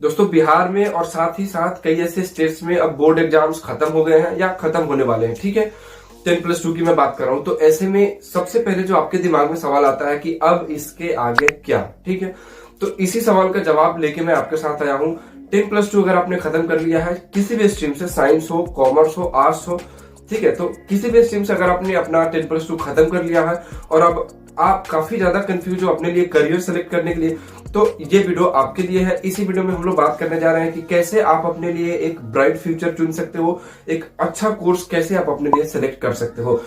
दोस्तों बिहार में और साथ ही साथ कई ऐसे स्टेट्स में अब बोर्ड एग्जाम्स खत्म हो गए हैं या खत्म होने वाले हैं, ठीक है। 10+2 की मैं बात कर रहा हूं, तो ऐसे में सबसे पहले जो आपके दिमाग में सवाल आता है कि अब इसके आगे क्या, ठीक है। तो इसी सवाल का जवाब लेके मैं आपके साथ आया हूं। 10+2 अगर आपने खत्म कर लिया है किसी भी स्ट्रीम से, साइंस हो, कॉमर्स हो, आर्ट्स हो, ठीक है, तो किसी भी स्ट्रीम से अगर आपने अपना 10+2 खत्म कर लिया है और अब आप काफी ज्यादा कंफ्यूज हो अपने लिए करियर सेलेक्ट करने के लिए, तो ये वीडियो आपके लिए है। इसी वीडियो में हम लोग बात करने जा रहे हैं कि कैसे आप अपने लिए एक ब्राइट फ्यूचर चुन सकते हो, एक अच्छा कोर्स कैसे आप अपने लिए सेलेक्ट कर सकते हो।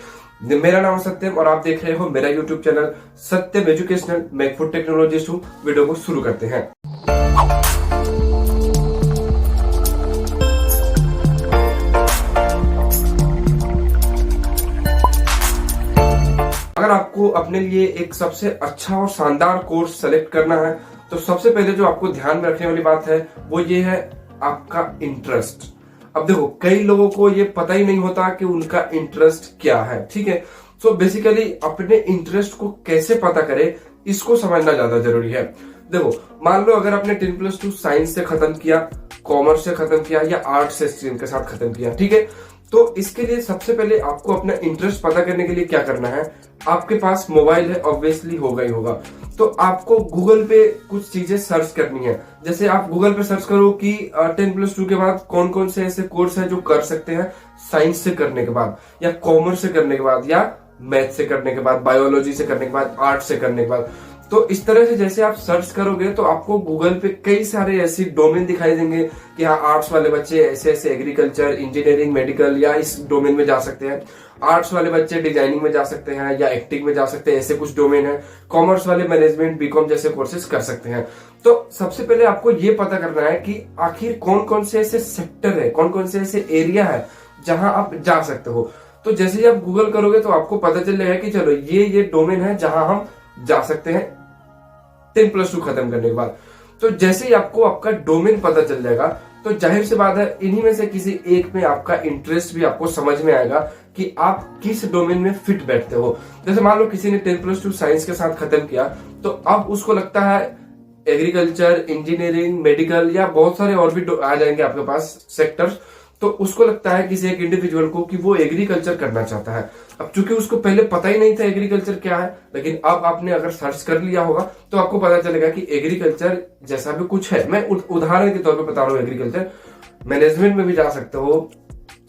मेरा नाम सत्यम और आप देख रहे हो मेरा यूट्यूब चैनल सत्यम एजुकेशनल। मैं एक फूड टेक्नोलॉजिस्ट हूँ। वीडियो को शुरू करते हैं। अगर आपको अपने लिए एक सबसे अच्छा और शानदार कोर्स सेलेक्ट करना है तो सबसे पहले जो आपको ध्यान में रखने वाली बात है वो ये है आपका इंटरेस्ट। अब देखो कई लोगों को ये पता ही नहीं होता कि उनका इंटरेस्ट क्या है, ठीक है। सो बेसिकली अपने इंटरेस्ट को कैसे पता करें इसको समझना ज्यादा जरूरी है। देखो मान लो अगर आपने 10+2 साइंस से खत्म किया, कॉमर्स से खत्म किया या आर्ट्स से स्ट्रीम के साथ खत्म किया, ठीक है, तो इसके लिए सबसे पहले आपको अपना इंटरेस्ट पता करने के लिए क्या करना है। आपके पास मोबाइल है, ऑब्वियसली होगा ही होगा, तो आपको गूगल पे कुछ चीजें सर्च करनी है। जैसे आप गूगल पे सर्च करो कि 10+2 के बाद कौन कौन से ऐसे कोर्स है जो कर सकते हैं साइंस से करने के बाद या कॉमर्स से करने के बाद या मैथ से करने के बाद, बायोलॉजी से करने के बाद, आर्ट से करने के बाद। तो इस तरह से जैसे आप सर्च करोगे तो आपको गूगल पे कई सारे ऐसे डोमेन दिखाई देंगे कि हाँ आर्ट्स वाले बच्चे ऐसे ऐसे एग्रीकल्चर, इंजीनियरिंग, मेडिकल या इस डोमेन में जा सकते हैं। आर्ट्स वाले बच्चे डिजाइनिंग में जा सकते हैं या एक्टिंग में जा सकते हैं, ऐसे कुछ डोमेन है। कॉमर्स वाले मैनेजमेंट, बीकॉम जैसे कोर्सेज कर सकते हैं। तो सबसे पहले आपको ये पता करना है कि आखिर कौन कौन से ऐसे सेक्टर है, कौन कौन से ऐसे एरिया है जहां आप जा सकते हो। तो जैसे ही आप गूगल करोगे तो आपको पता चल जाएगा कि चलो ये डोमेन है जहां हम जा सकते हैं 10+2 खत्म करने के बाद। तो जैसे ही आपको आपका डोमेन पता चल जाएगा तो जाहिर सी बात है इन्हीं में से किसी एक में आपका इंटरेस्ट भी आपको समझ में आएगा कि आप किस डोमेन में फिट बैठते हो। जैसे मान लो किसी ने 10+2 साइंस के साथ खत्म किया तो अब उसको लगता है एग्रीकल्चर, इंजीनियरिंग, मेडिकल या बहुत सारे और भी आ जाएंगे आपके पास सेक्टर्स। तो उसको लगता है किसी एक इंडिविजुअल को कि वो एग्रीकल्चर करना चाहता है। अब चूंकि उसको पहले पता ही नहीं था एग्रीकल्चर क्या है, लेकिन अब आपने अगर सर्च कर लिया होगा तो आपको पता चलेगा कि एग्रीकल्चर जैसा भी कुछ है। मैं उदाहरण के तौर पे बता रहा हूँ, एग्रीकल्चर मैनेजमेंट में भी जा सकते हो,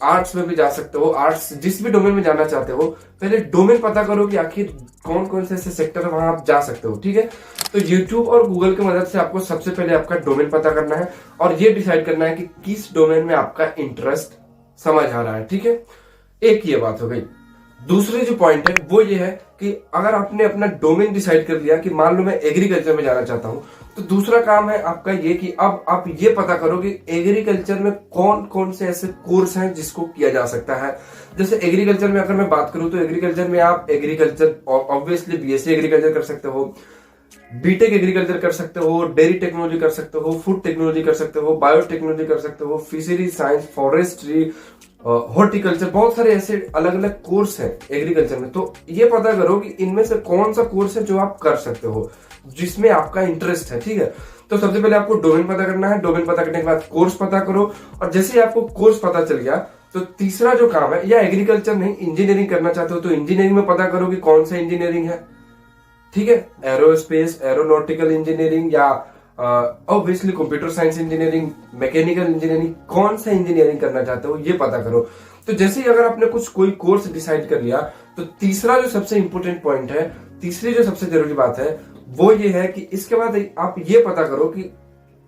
आर्ट्स में भी जा सकते हो। आर्ट्स जिस भी डोमेन में जाना चाहते हो पहले डोमेन पता करो कि आखिर कौन कौन से ऐसे सेक्टर वहां आप जा सकते हो, ठीक है। तो YouTube और Google की मदद से आपको सबसे पहले आपका डोमेन पता करना है और ये डिसाइड करना है कि किस डोमेन में आपका इंटरेस्ट समझ आ रहा है, ठीक है। एक ये बात हो गई। दूसरी जो पॉइंट है वो ये है कि अगर आपने अपना डोमेन डिसाइड कर लिया कि मान लो मैं एग्रीकल्चर में जाना चाहता हूं, तो दूसरा काम है आपका ये कि अब आप ये पता करो कि एग्रीकल्चर में कौन कौन से ऐसे कोर्स हैं जिसको किया जा सकता है। जैसे एग्रीकल्चर में अगर मैं बात करूं तो एग्रीकल्चर में आप एग्रीकल्चर ऑब्वियसली बीएससी एग्रीकल्चर कर सकते हो, बीटेक एग्रीकल्चर कर सकते हो, डेयरी टेक्नोलॉजी कर सकते हो, फूड टेक्नोलॉजी कर सकते हो, बायोटेक्नोलॉजी कर सकते हो, फिशरी साइंस, फॉरेस्ट्री, हॉर्टिकल्चर, बहुत सारे ऐसे अलग अलग कोर्स हैं एग्रीकल्चर में। तो ये पता करो कि इनमें से कौन सा कोर्स है जो आप कर सकते हो, जिसमें आपका इंटरेस्ट है, ठीक है। तो सबसे पहले आपको डोमेन पता करना है। डोमेन पता करने के बाद कोर्स पता करो, और जैसे ही आपको कोर्स पता चल गया तो तीसरा जो काम है, या एग्रीकल्चर नहीं इंजीनियरिंग करना चाहते हो तो इंजीनियरिंग में पता करो कि कौन सा इंजीनियरिंग है, ठीक है। एरोस्पेस, एरोनॉटिकल इंजीनियरिंग या obviously computer science engineering, mechanical engineering, कौन सा इंजीनियरिंग करना चाहते हो ये पता करो। तो जैसे ही अगर आपने कोई कोर्स डिसाइड कर लिया तो तीसरा जो सबसे इंपॉर्टेंट पॉइंट है, तीसरी जो सबसे जरूरी बात है वो ये है कि इसके बाद आप ये पता करो कि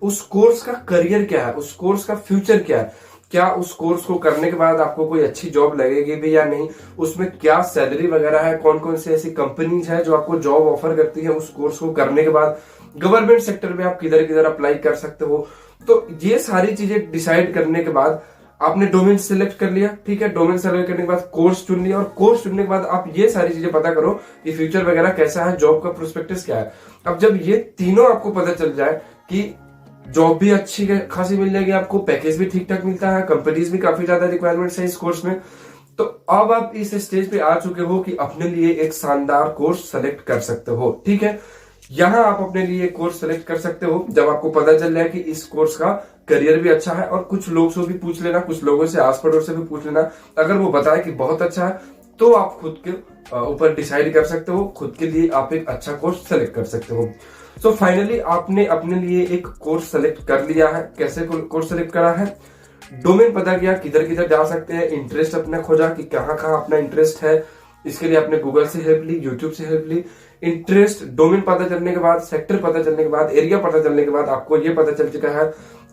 उस कोर्स का करियर क्या है, उस कोर्स का फ्यूचर क्या है। क्या उस कोर्स को करने के बाद आपको कोई अच्छी जॉब लगेगी भी या नहीं, उसमें क्या सैलरी वगैरह है, कौन कौन से ऐसी कंपनीज है जो आपको जॉब ऑफर करती है उस कोर्स को करने के बाद, गवर्नमेंट सेक्टर में आप किधर किधर अप्लाई कर सकते हो। तो ये सारी चीजें डिसाइड करने के बाद आपने डोमेन सिलेक्ट कर लिया, ठीक है। डोमेन सेलेक्ट करने के बाद कोर्स चुन लिया, और कोर्स चुनने के बाद आप ये सारी चीजें पता करो कि फ्यूचर वगैरह कैसा है, जॉब का प्रोस्पेक्टस क्या है। अब जब ये तीनों आपको पता चल जाए कि जॉब भी अच्छी खासी मिल जाएगी आपको, पैकेज भी ठीक ठाक मिलता है, कंपनीज भी काफी ज्यादा रिक्वायरमेंट्स है इस कोर्स में, तो अब आप इस स्टेज पे आ चुके हो कि अपने लिए एक शानदार कोर्स सेलेक्ट कर सकते हो, ठीक है। यहाँ आप अपने लिए कोर्स सेलेक्ट कर सकते हो जब आपको पता चल जाए कि इस कोर्स का करियर भी अच्छा है। और कुछ लोग से भी पूछ लेना, कुछ लोगों से आस पड़ोस से भी पूछ लेना, अगर वो बताए कि बहुत अच्छा है तो आप खुद के ऊपर डिसाइड कर सकते हो, खुद के लिए आप एक अच्छा कोर्स सेलेक्ट कर सकते हो। सो फाइनली आपने अपने लिए एक कोर्स सेलेक्ट कर लिया है। कैसे कोर्स सेलेक्ट करा है? डोमेन पता किया, किधर किधर जा सकते हैं, इंटरेस्ट अपना खोजा कि कहाँ कहाँ अपना इंटरेस्ट है। इसके लिए आपने गूगल से हेल्प ली, यूट्यूब से हेल्प ली। इंटरेस्ट डोमेन पता चलने के बाद, सेक्टर पता चलने के बाद, एरिया पता चलने के बाद आपको ये पता चल चुका है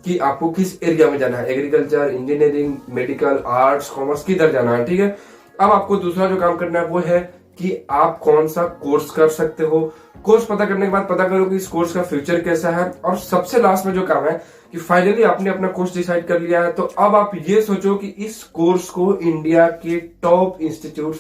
कि आपको किस एरिया में जाना है, agriculture, engineering, medical, arts, commerce, किधर जाना है। ठीक है, अब आपको दूसरा जो काम करना है वो है कि आप कौन सा कोर्स कर सकते हो। कोर्स पता करने के बाद पता करो कि इस कोर्स का फ्यूचर कैसा है। और सबसे लास्ट में जो काम है कि फाइनली आपने अपना कोर्स डिसाइड कर लिया है, तो अब आप ये सोचो कि इस कोर्स को इंडिया के टॉप इंस्टीट्यूट,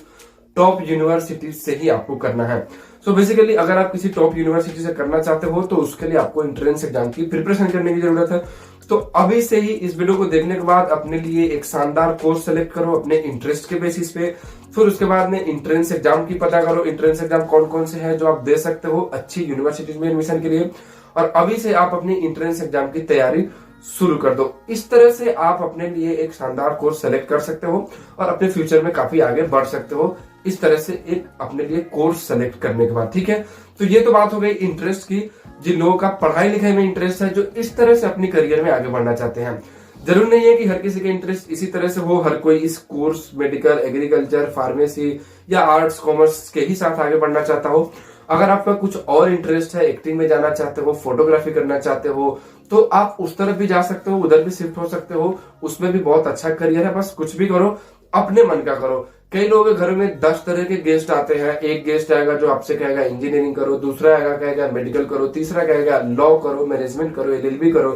टॉप यूनिवर्सिटी से ही आपको करना है। सो बेसिकली अगर आप किसी टॉप यूनिवर्सिटी से करना चाहते हो तो उसके लिए आपको एंट्रेंस एग्जाम की प्रिपरेशन करने की जरूरत है। तो अभी से ही इस वीडियो को देखने के बाद अपने लिए एक शानदार कोर्स सेलेक्ट करो अपने इंटरेस्ट के बेसिस पे। फिर उसके बाद में एंट्रेंस एग्जाम की पता करो, एंट्रेंस एग्जाम कौन कौन से हैं जो आप दे सकते हो अच्छी यूनिवर्सिटीज में एडमिशन के लिए। और अभी से आप अपनी एंट्रेंस एग्जाम की तैयारी शुरू कर दो। इस तरह से आप अपने लिए एक शानदार कोर्स सेलेक्ट कर सकते हो और अपने फ्यूचर में काफी आगे बढ़ सकते हो इस तरह से एक अपने लिए कोर्स सेलेक्ट करने के बाद। ठीक है, तो ये तो बात हो गई इंटरेस्ट की। जिन लोगों का पढ़ाई लिखाई में इंटरेस्ट है, जो इस तरह से अपनी करियर में आगे बढ़ना चाहते हैं, जरूर नहीं है कि हर किसी का इंटरेस्ट इसी तरह से हो, हर कोई इस कोर्स मेडिकल, एग्रीकल्चर, फार्मेसी या आर्ट्स कॉमर्स के ही साथ आगे बढ़ना चाहता हो। अगर आपका कुछ और इंटरेस्ट है, एक्टिंग में जाना चाहते हो, फोटोग्राफी करना चाहते हो, तो आप उस तरफ भी जा सकते हो, उधर भी शिफ्ट हो सकते हो। उसमें भी बहुत अच्छा करियर है। बस कुछ भी करो, अपने मन का करो। कई लोगों के घर में 10 तरह के गेस्ट आते हैं। एक गेस्ट आएगा जो आपसे कहेगा इंजीनियरिंग करो, दूसरा आएगा कहेगा मेडिकल करो, तीसरा कहेगा लॉ करो, मैनेजमेंट करो, एलएलबी करो,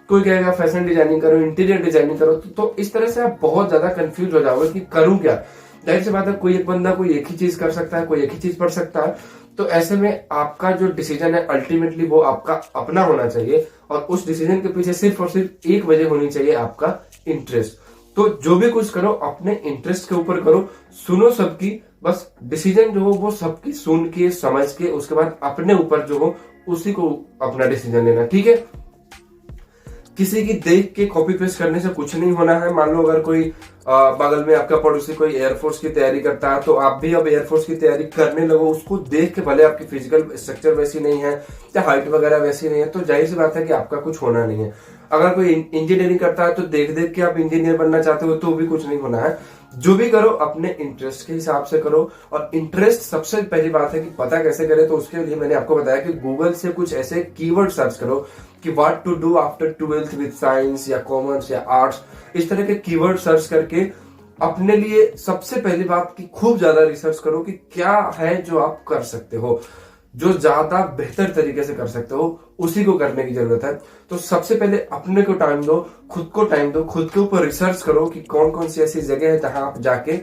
कोई कहेगा फैशन डिजाइनिंग करो, इंटीरियर डिजाइनिंग करो। तो इस तरह से आप बहुत ज्यादा कंफ्यूज हो जाओगे कि करूं क्या। जाहिर सी बात है, कोई एक बंदा कोई एक ही चीज कर सकता है, कोई एक ही चीज पढ़ सकता है। तो ऐसे में आपका जो डिसीजन है अल्टीमेटली वो आपका अपना होना चाहिए और उस डिसीजन के पीछे सिर्फ और सिर्फ एक वजह होनी चाहिए, आपका इंटरेस्ट। तो जो भी कुछ करो अपने इंटरेस्ट के ऊपर करो, सुनो सबकी, बस डिसीजन जो हो वो सबकी सुन के समझ के उसके बाद अपने ऊपर जो हो उसी को अपना डिसीजन लेना। ठीक है, किसी की देख के कॉपी पेस्ट करने से कुछ नहीं होना है। मान लो अगर कोई बगल में आपका पड़ोसी कोई एयरफोर्स की तैयारी करता है तो आप भी अब एयरफोर्स की तैयारी करने लगो। उसको देख के, भले आपकी फिजिकल स्ट्रक्चर वैसी नहीं है या हाइट वगैरह वैसी नहीं है, तो जाहिर सी बात है कि आपका कुछ होना नहीं है। अगर कोई इंजीनियरिंग करता है तो देख देख के आप इंजीनियर बनना चाहते हो तो भी कुछ नहीं होना है। जो भी करो अपने इंटरेस्ट के हिसाब से करो। और इंटरेस्ट सबसे पहली बात है कि पता कैसे करें, तो उसके लिए मैंने आपको बताया कि गूगल से कुछ ऐसे कीवर्ड सर्च करो कि what to do after 12th with science या कॉमर्स या आर्ट्स। इस तरह के कीवर्ड सर्च करके अपने लिए सबसे पहली बात की खूब ज्यादा रिसर्च करो कि क्या है जो आप कर सकते हो, जो ज्यादा बेहतर तरीके से कर सकते हो, उसी को करने की जरूरत है। तो सबसे पहले अपने को टाइम दो, खुद को टाइम दो, खुद के ऊपर रिसर्च करो कि कौन कौन सी ऐसी जगह है जहां आप जाके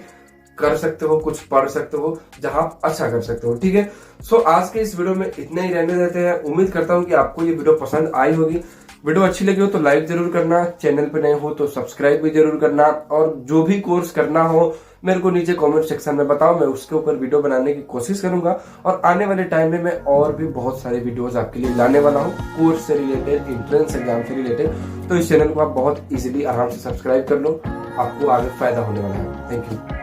कर सकते हो, कुछ पढ़ सकते हो, जहां आप अच्छा कर सकते हो। ठीक है, सो आज के इस वीडियो में इतना ही रहने देते हैं। उम्मीद करता हूं कि आपको ये वीडियो पसंद आई होगी। वीडियो अच्छी लगी हो तो लाइक जरूर करना, चैनल पे नए हो तो सब्सक्राइब भी जरूर करना। और जो भी कोर्स करना हो मेरे को नीचे कमेंट सेक्शन में बताओ, मैं उसके ऊपर वीडियो बनाने की कोशिश करूंगा। और आने वाले टाइम में मैं और भी बहुत सारे वीडियोस आपके लिए लाने वाला हूँ कोर्स से रिलेटेड, एंट्रेंस एग्जाम से रिलेटेड। तो इस चैनल को आप बहुत इजीली आराम से सब्सक्राइब कर लो, आपको आगे फायदा होने वाला है। Thank you.